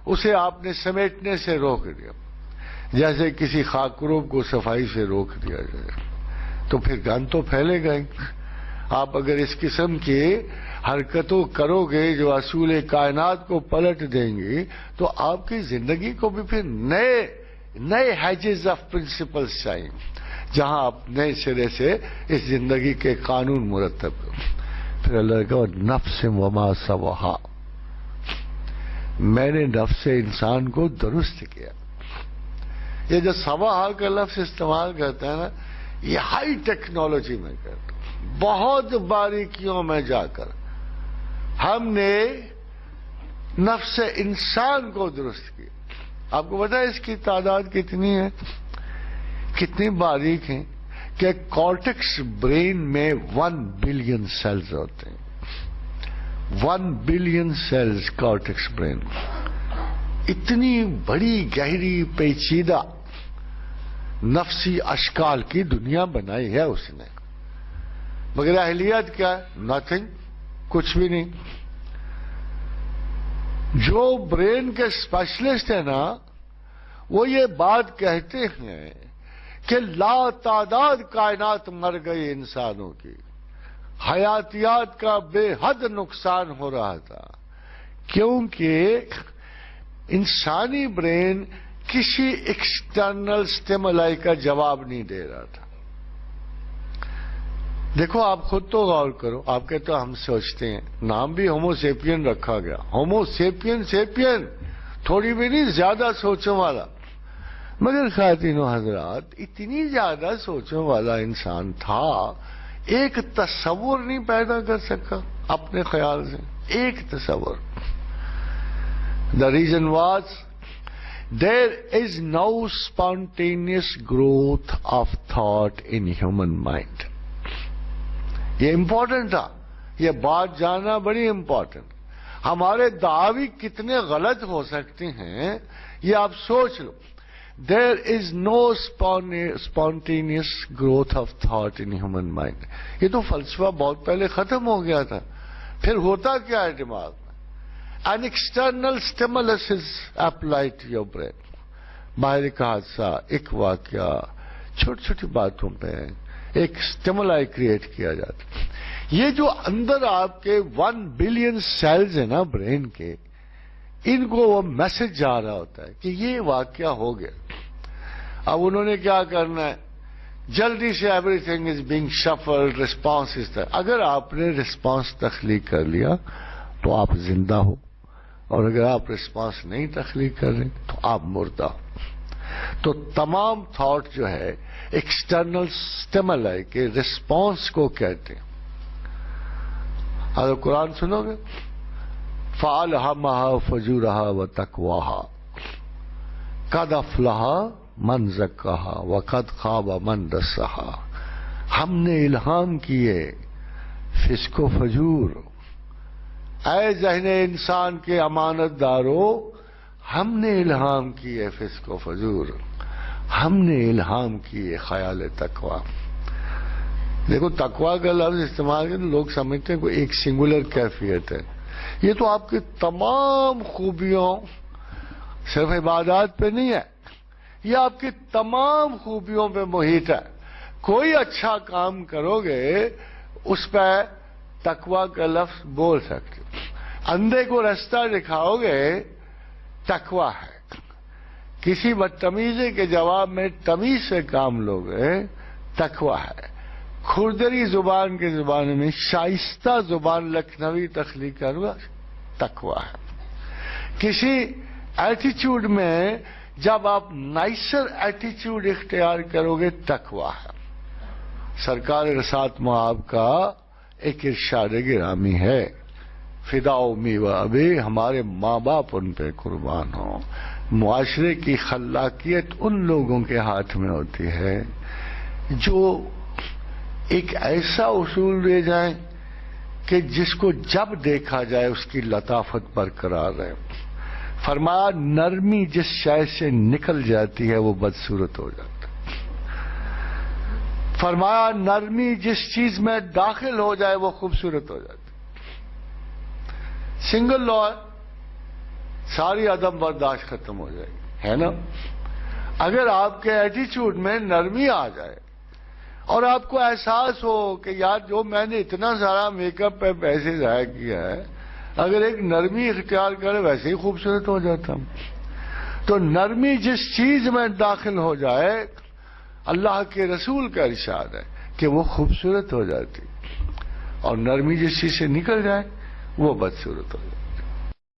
اسے آپ نے سمیٹنے سے روک دیا، جیسے کسی خاکروب کو صفائی سے روک دیا جائے، تو پھر گند تو پھیلے گا ہی۔ آپ اگر اس قسم کی حرکتوں کرو گے جو اصول کائنات کو پلٹ دیں گی، تو آپ کی زندگی کو بھی پھر نئے ہیجز آف پرنسپلز چاہیے، جہاں آپ نئے سرے سے اس زندگی کے قانون مرتب کرو۔ پھر اللہ کا نفس وما سواہا، میں نے نفس انسان کو درست کیا۔ یہ جو سواہا کا لفظ استعمال کرتا ہے نا، یہ ہائی ٹیکنالوجی میں کرتا ہے، بہت باریکیوں میں جا کر ہم نے نفس انسان کو درست کیا۔ آپ کو پتا ہے اس کی تعداد کتنی ہے، کتنی باریک ہیں کہ کارٹیکس برین میں 1 بلین سیلز ہوتے ہیں، 1 بلین سیلز کارٹیکس برین۔ اتنی بڑی گہری پیچیدہ نفسی اشکال کی دنیا بنائی ہے اس نے، مگر اہلیت کیا ہے؟ نتھنگ، کچھ بھی نہیں۔ جو برین کے اسپیشلسٹ ہیں نا، وہ یہ بات کہتے ہیں کہ لا تعداد کائنات مر گئی انسانوں کی، حیاتیات کا بے حد نقصان ہو رہا تھا، کیونکہ انسانی برین کسی ایکسٹرنل سٹیمولائی کا جواب نہیں دے رہا تھا۔ دیکھو آپ خود تو غور کرو، آپ کہتے ہم سوچتے ہیں، نام بھی ہومو سیپین رکھا گیا، ہومو سیپین، سیپین تھوڑی بھی نہیں، زیادہ سوچوں والا، مگر خواتین و حضرات اتنی زیادہ سوچوں والا انسان تھا، ایک تصور نہیں پیدا کر سکا اپنے خیال سے، ایک تصور۔ The reason was there is no spontaneous growth of thought in human mind. یہ امپورٹنٹ تھا، یہ بات جاننا بڑی امپورٹنٹ۔ ہمارے دعوی کتنے غلط ہو سکتے ہیں یہ آپ سوچ لو۔ There is no spontaneous growth of thought in human mind. یہ تو فلسفہ بہت پہلے ختم ہو گیا تھا۔ پھر ہوتا کیا ہے دماغ میں؟ An external stimulus is applied to your brain. باہر کا حادثہ، ایک واقعہ، چھوٹی چھوٹی باتوں پہ ایک سٹیمولائی کریٹ کیا جاتا ہے۔ یہ جو اندر آپ کے 1 بلین سیلز ہیں نا برین کے، ان کو وہ میسج جا رہا ہوتا ہے کہ یہ واقعہ ہو گیا۔ اب انہوں نے کیا کرنا ہے؟ جلدی سے every thing is being shuffled, response اس طرح۔ اگر آپ نے ریسپانس تخلیق کر لیا تو آپ زندہ ہو، اور اگر آپ ریسپانس نہیں تخلیق کر رہے تو آپ مردہ ہو۔ تو تمام تھاٹ جو ہے ایکسٹرنل سٹیمولائی کے ریسپانس کو کہتے ہیں۔ اگر قرآن سنو گے، فَأَلْهَمَهَا فُجُورَهَا وَتَقْوَاهَا قَدْ أَفْلَحَ مَنْ زَكَّاهَا وَقَدْ خَابَ مَنْ دَسَّاهَا۔ ہم نے الہام کیے فسق و فجور، اے ذہن انسان کے امانت دارو، ہم نے الہام کیے فسق و فجور، ہم نے الہام کیے خیال تقوی۔ دیکھو تقوی کا لفظ استعمال کرتے لوگ سمجھتے ہیں کوئی ایک سنگولر کیفیت ہے۔ یہ تو آپ کی تمام خوبیوں، صرف عبادات پہ نہیں ہے، یہ آپ کی تمام خوبیوں پہ محیط ہے۔ کوئی اچھا کام کرو گے اس پہ تقوی کا لفظ بول سکتے، اندھے کو رستہ دکھاؤ گے تقوی ہے، کسی بدتمیزی کے جواب میں تمیز سے کام لوگے تقوی ہے، کھردری زبان کے زبان میں شائستہ زبان لکھنوی تخلیق کرنا تقوی ہے، کسی ایٹیچیوڈ میں جب آپ نائسر ایٹیچیوڈ اختیار کرو گے تقوی ہے۔ سرکار رسالت مآب کا ایک ارشاد گرامی ہے، فدا امی و ابی، ہمارے ماں باپ ان پہ قربان ہوں۔ معاشرے کی خلاقیت ان لوگوں کے ہاتھ میں ہوتی ہے جو ایک ایسا اصول دے جائیں کہ جس کو جب دیکھا جائے اس کی لطافت برقرار رہے۔ فرمایا نرمی جس شے سے نکل جاتی ہے وہ بدصورت ہو جاتا ہے۔ فرمایا نرمی جس چیز میں داخل ہو جائے وہ خوبصورت ہو جاتی ہے۔ سنگل لا ہے، ساری عدم برداشت ختم ہو جائے گی، ہے نا؟ اگر آپ کے ایٹیچیوڈ میں نرمی آ جائے اور آپ کو احساس ہو کہ یار جو میں نے اتنا سارا میک اپ پہ پیسے ضائع کیا ہے، اگر ایک نرمی اختیار کرے ویسے ہی خوبصورت ہو جاتا ہوں. تو نرمی جس چیز میں داخل ہو جائے، اللہ کے رسول کا ارشاد ہے کہ وہ خوبصورت ہو جاتی، اور نرمی جس چیز سے نکل جائے وہ بدصورت ہو جائے.